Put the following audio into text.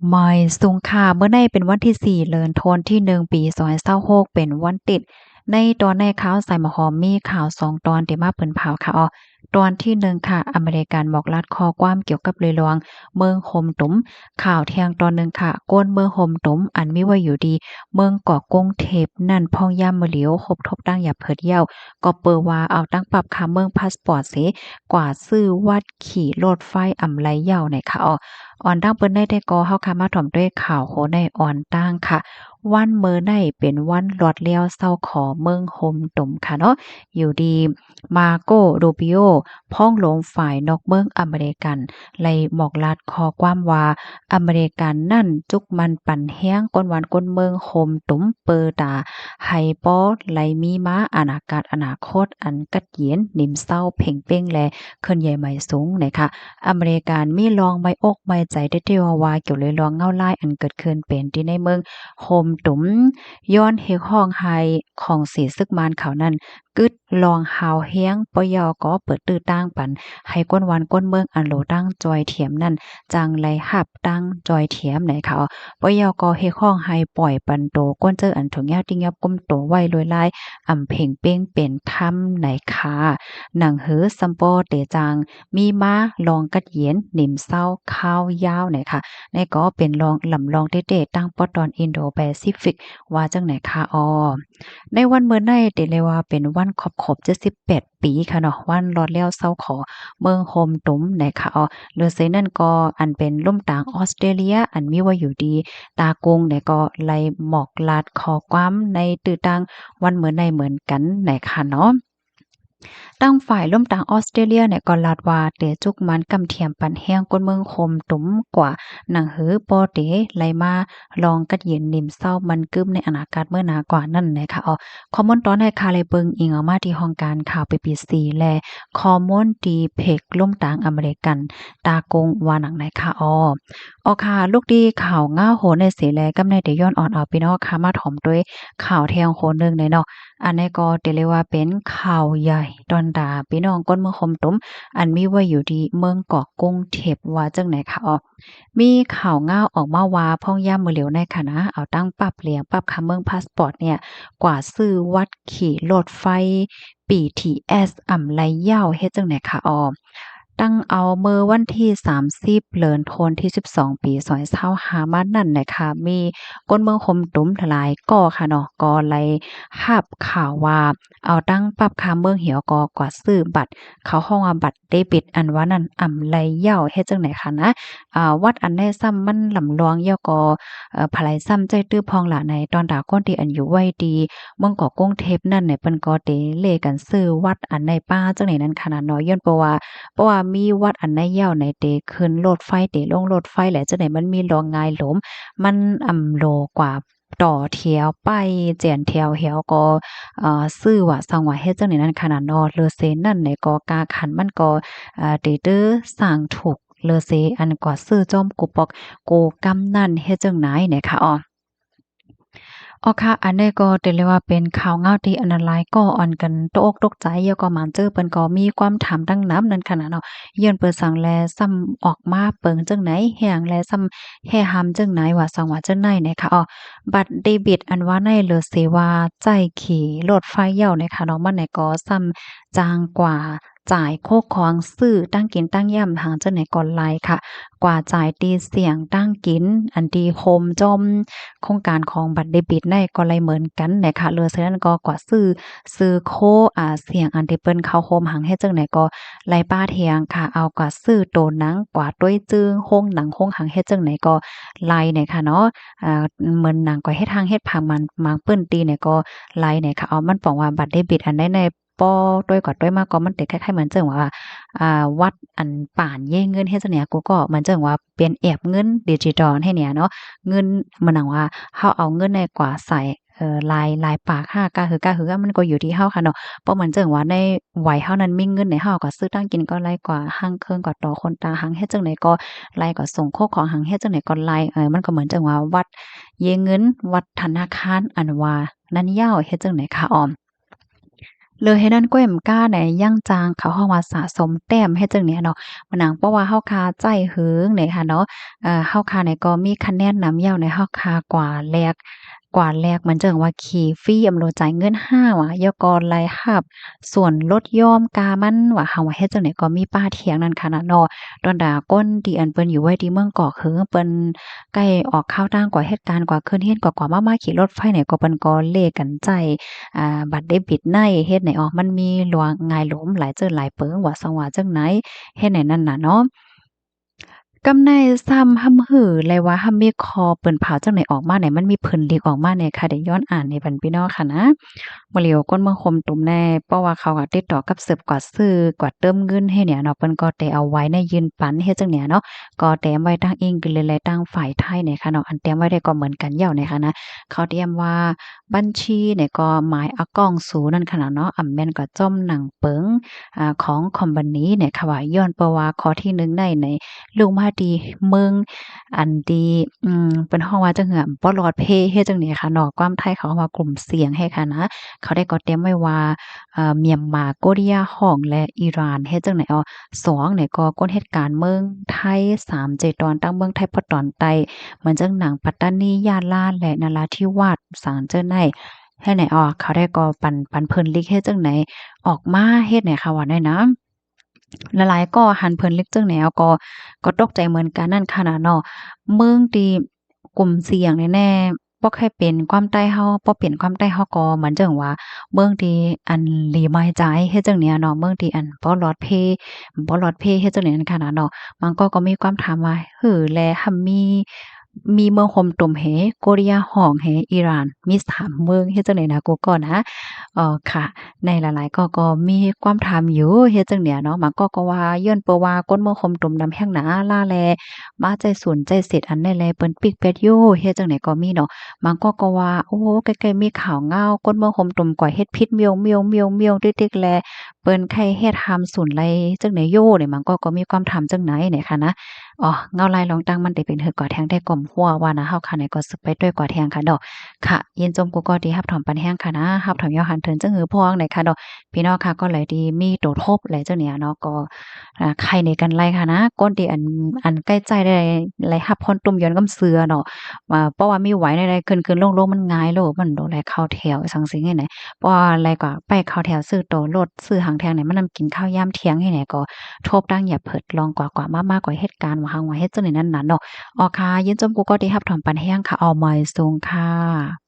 ไม่สุงค่ะเมื่อในเป็นวันที่4เดือนธันวาคมที่1ปี2026เป็นวันติดในตอนในข่าวใส่หมอหอมมีข่าว2ตอนที่มาเปิ้นเผาค่ะอ้อตอนที่1ค่ะอเมริกันบอกลัดคอความเกี่ยวกับเรือหลวงเมืองโฮมตุ๋มข่าวเที่ยงตอนหนึ่งค่ะก้นเมืองโฮมตุ๋มอันมีไว้อยู่ดีเมืองเกาะกงเทพนั่นพ่องย่ำมื้อเหลียวคบทบตั้งอย่าเพิดเย้าก็เปิดว่าเอาตั้งปรับค่าเมืองพาสปอร์ตเสกว่าซื้อวัดขี่รถไฟอำไลเย้าในค่ะอ้อ อ่อนตั้งเปิ้นได้แต่ก็เฮาค่ะมาถ่อมด้วยข่าวโหในอ่อนตั้งค่ะวันมื้อในเป็นวันรอดแล้วเซาขอเมืองโฮมตุ่มค่ะเนาะอยู่ดีมาโกรูบิโอพ้องลงฝ่ายนอกเมืองอเมริกันไล่หมอกลัดคอความว่าอเมริกันนั่นจุกมันปั่นแฮ้งก้นวันก้นเมืองโฮมตุ่มเปอตาให้ป้อไหลมีม้าอนาคตอันกัดเยียนนิ่มเศร้าเพ่งเป้งแลขึ้นใหญ่ใหม่สูงนะคะ อเมริกันมีลองไม่อกไม่ใจได้ที่ว่าเกี่ยวเลยลองเงาลายอันเกิดขึ้นเป็นที่ในเมืองโฮมตุ๋มย้อนเฮกห้องไฮของสีซึกมานเขานั้นกึดลองหาวเฮียงปยอก็เปิดตื้อตั้งปันให้ก้นวันก้นเมืองอันโหลตั้งจอยเถียมนั่นจังไลหับตั้งจอยเถียมไหนเขาปยอก็เฮกห้องไฮปล่อยปันโตก้นเจออันถุงยาวติ้งยับก้มโตไว้ลอยลายอำเพ่งเป้งเป็นถ้ำไหนค่ะหนังหือซัมโปเตจาง มีม้าลองกัดเหยียนหนิมเศร้าข้าวยาวไหนค่ะในก็เป็นลองลำลองเด็ดๆตั้งปอตอนอินโดแปซิฟิกว่าจังไหนค่ะในวันเมื่อในเตเลยว่าเป็นวันขอบ78ปีค่ะเนาะวันรอดแล้วเศร้าขอเมืองโฮมตุ้มไหนค่ะหรือไสนั่นก็อันเป็นล่มต่างออสเตรเลียอันมีไว้อยู่ดีตากงไหนก็ไล่หมอกลาดขอความในตื้อตังวันเหมือนในเหมือนกันไหนค่ะเนาะ ตั้งฝ่ายร่วมต่างออสเตรเลียเนี่ยก็ลาดว่าเตจุกมันกำเทียมปันแห้งก้นเมืองคมตุ้มกว่าหนังหือปอเตไหลมาลองกัดเย็นนิ่มเศร้ามันกึมในอนาคตเมื่อนากว่านั่นนะคะคอมมอนตอนให้คาเลยเบิงอิงเอามาที่ห้องการข่าว BBC และคอมมอนดีเพกล่มต่างอเมริกันตากงว่าหนังไหนค่ะค่ะลูกดีข่าวง่าโหในเสแลกำในเดย้อนอ่อนเอาพี่น้องค่ะมาถ่อมด้วยข่าวแทงโหนึงในเนาะ อันนี้ก็เรียกว่าเป็นข่าวใหญ่ดอนดาพี่น้องก้นเมืองคมตุ้มอันมีไว้อยู่ที่เมืองเกาะกรุงเทพว่าจังไหนคะมีข่าวง่าวออกมาว่าพ่องย่ามมื้อเหลียวในค่ะนะเอาตั้งปรับเหลียงปรับค่าเมืองพาสปอร์ตเนี่ยกว่าซื้อวัดขี่รถไฟ BTS อำไลยาวเฮ็ดจังไหนคะตั้งเอาเมื่อวันที่30เดือนธันวาคมที่12ปี2025มานั่นน่ะค่ะมีก้นเมืองคมตุ้มทลายก่อค่ะเนาะก็ไล่รับข่าวว่าเอาตั้งปรับค่าเมืองเหี่ยวก็กว่าซื้อบัตรเขาฮ้องว่าบัตรเดบิตอันว่านั้นอำไลยาวเฮ็ดจังได๋คะนะวัดอันใดซ้ำมันลำลองยาวก็ไผลซ้ำใจตื้อพองหลาในตอนดาก้นที่อันอยู่ไว้ดีเมืองเกาะกงเทพนั่นเนี่ยเปิ้นก็เตเลกันซื้อวัดอันในป้าจังได๋นั้นขนาดน้อยย้อนเพราะว่ามีวัดอันใดยาวในเตขึ้นรถไฟเตลงรถไฟแหละจังได๋มันมีรอง่ายหลมมันโลกว่าต่อแถวไปเจียนแถวแถวก็ซื้อว่าสังว่าเฮ็ดจังได๋นั้นขนาดเนาะเลอเซนั่นไหนก็กาขันมันก็เตเด้อสร้างถูกเลอเซอันกว่าซื้อจอมกุปอกโกกำนั่นเฮ็ดจังไหนเนี่ยค่ะค่ะอันนี้ก็เรียกเลยว่าเป็นข่าวเงาที่อันนั้นหลายก็อ่อนกันตกอกตกใจแล้วก็หมั่นเจอเปิ้นก็มีความถามดังน้ำนั่นขนาดเนาะย้อนเปิดสังแลซ้ำออกมาเปิงจังไหนแหงแลซ้ำแห่หำจังไหนว่าสังว่าจังไหนเนี่ยค่ะบัตรเดบิตอันว่าในเหลือเสว่าจ่ายขี่รถไฟเหย้าเนี่ยค่ะเนาะมันไหนก็ซ้ำจางกว่าจ่ายโคกของซื้อตั้งกินตั้งย่ำทางจังไหนก่อนไลค่ะกว่าจ่ายตีเสียงตั้งกินอันที่โฮมจอม โครงการของบัตรเดบิตในก็เลยเหมือนกันนะคะเลยฉะนั้นก็กว่าซื้อโคเสียงอันที่เปิ้นเข้าโฮมหังเฮ็ดจังไหนก็ไล่ป้าเทียงค่ะเอากว่าซื้อโตหนังกว่าด้วยจึงโรงหนังโรงหังเฮ็ดจังไหนก็ไล่เนี่ยค่ะเนาะเหมือนหนังก็เฮ็ดทางเฮ็ดผังมันมังเปิ้นตีเนี่ยก็ไล่เนี่ยค่ะมันป้องว่าบัตรเดบิตอันใดในป้อด้วยกว่าด้วยมาก็มันติคล้ายๆเหมือนจังว่าวัดอันป่านเย่เงินเฮ็ดจังเนี่ยกูก็เหมือนจังว่าเป็นแอบเงินดิจิทัลให้เนี่ยเนาะ เงินมันหนังว่าเฮาเอาเงินในกว่าใส่ลายปาก5กะมันก็อยู่ที่เฮาค่ะเนาะเพราะเหมือนจั่งว่าในวัยเฮานั้นมีเงินในเฮาก็ซื้อตั้งกินก็หลายกว่าหั้งเครื่องก็ต่อคนตาหั้งเฮ็ดจั่งใดก็หลายกว่าส่งโคของหั้งเฮ็ดจั่งใดก็หลายมันก็เหมือนจั่งว่าวัดเยเงินวัดธนาคารอันว่านั้นยาวเฮ็ดจั่งใดคะ เลยให้นั่นก็แอมกล้าไหนย่างจางเขาเฮาว่าสะสมแต้มเฮ็ดจังเนี้ยเนาะมันหนังเพราะว่าเฮาคาใจหึงเนี่ยค่ะเนาะเฮาคาเนี่ยก็มีคะแนนนำเย้าในเฮาคากว่าแลกมันจั่งว่าขี่ฟรีอำโลจ่ายเงิน5ว่ะยกอรายรับส่วนลดย่อมกามันว่าเฮาว่าเฮ็ดจังได๋ก็มีป้าเถียงนั่นค่ะนะเนาะดอนดาก้นที่อันเปิ้นอยู่ไว้ที่เมืองเกาะเหิงเปิ้นใกล้ออกข่าวต่างกว่าเหตุการณ์กว่าคืนเฮ็ดกว่ามาขี่รถไฟเนี่ยก็เปิ้นก็เลกันใจ บัตรเดบิตในเฮ็ดไหนออกมันมีหลวงหงายหลมหลายเจิดหลายเปิงว่าสังว่าจังไหนเฮ็ดไหนนั่นน่ะเนาะ กำในซ้ำห่ำหือเลยว่าห่ำมีคอเปิ้นเผาจังไหนออกมาเนี่ยมันมีผึ่นหลีกออกมาเนี่ยค่ะได้ย้อนอ่านในบัดพี่น้องค่ะนะบ่เหลียวก้นเมืองคมตุ่มแน่เพราะว่าเขาก็ติดต่อกับสืบกว่าซื้อกว่าเติมเงินให้เนี่ยเนาะเปิ้นก็ได้เอาไว้ในยืนปันเฮ็ดจังเนี่ยเนาะก็แต้มไว้ตั้งอิงกันเลยและตั้งฝ่ายไทยเนี่ยค่ะเนาะอันแต้มไว้ได้ก็เหมือนกันเหย้าเนี่ยค่ะนะเขาเตรียมว่าบัญชีเนี่ยก็หมายอากองสูนั่นค่ะเนาะอำแม่นก็จ้อมหนังเปิงของคอมพานีเนี่ยค่ะว่าย้อนเพราะว่าข้อที่1ในลงมาดีเมืองอันดีเปิ้นฮ้องว่าจั่งเหอะบ่รอดเพเฮ็ดจั่งนี้ค่ะเนาะความไทยเขาว่ากลุ่มเสี่ยงให้ค่ะนะเขาได้ก็เตรียมไว้ว่าเมียนมาโกเรียฮ้องและอิหร่านเฮ็ดจั่งไหนอ้อ2เนี่ยก็ก้นเหตุการณ์เมืองไทย3เจตอนตั้งเมืองไทยพอตอนใต้เหมือนจั่งหนังปัตตานียะลาและนราธิวาสสางเจิ้นไดให้ไหนอ้อเขาได้ก็ปันเพิ่นลิกเฮ็ดจั่งไหนออกมาเฮ็ดไหนค่ะว่าได้นะ ละลายก็หันเพิ่นเล็กจังแนวก็ตกใจเหมือนกันนั่นค่ะน่ะเนาะเมืองที่กลุ่มเสี่ยงแน่ๆบ่ใครเป็นความใต้เฮาบ่เป็นความใต้เฮาก็เหมือนจังว่าเมืองที่อันหลีไม้ใจเฮ็ดจังเนี้ยเนาะเมืองที่อันบ่รอดเพเฮ็ดจังนี้นั่นค่ะน่ะเนาะมันก็มีความถามว่าแลหั้นมีเมืองข่มตุ่มเหโกเรียฮ้องเหอิหร่านมี3เมืองเฮ็ดจังได๋นะกูก็นะค่ะ ในหลายๆก็มีความถามอยู่เฮ็ดจั่งเนี้ยเนาะมันก็ว่าย้อนเปนว่าก้นเมืองคมตุ่มดำแห้งหนาล่าแลมาใจสูนใจเสร็จอันได้แลเปิ้นปิกเป็ดอยู่เฮ็ดจั่งใดก็มีเนาะมันก็ว่าโอ้ใกล้ๆมีข่าวเงาก้นเมืองคมตุ่มก่อยเฮ็ดพิษเมียวๆๆๆติ๊กๆแลเปิ้นไข้เฮ็ดหามสูนไรจั่งใดโยเนี่ยมันก็มีความถามจั่งไหนเนี่ยค่ะนะอ๋อเงาลายลองตั้งมันได้เป็นเหือก่อแทงได้ก่อมหัวว่านะเฮาค่ะไหนก็สึกไปด้วยก่อแทงค่ะดอกค่ะยินจมกูก็ดีรับถอมปันแห้งค่ะนะรับถอมยอหันเถินจังหือพวงไหนค่ะดอก พี่น้องค่ะก็เลยดีมีโตทบหลายเจ้าเนี่ยเนาะก็ใครในกันไรค่ะนะก้นที่อันใกล้ใจได้ไรรับพรตุ่มย้อนกำเสือเนาะเพราะว่ามีไหวใดๆขึ้นๆลงๆมันง่ายโลดมันโดนไรเข้าแถวสังสิงให้ไหนเพราะว่าไรก็ไปเข้าแถวซื้อโตรถซื้อหางแถวไหนมันนำกินข้าวยามเที่ยงให้ไหนก็ทบดังอย่าเผิดลองกว่าๆมากๆกว่าเหตุการณ์ว่าหังว่าเฮ็ดจังได๋นั้นน่ะเนาะอ๋อค่ะยินจมกูก็ดีรับถอนปันแห้งค่ะเอาไม้สูงค่ะ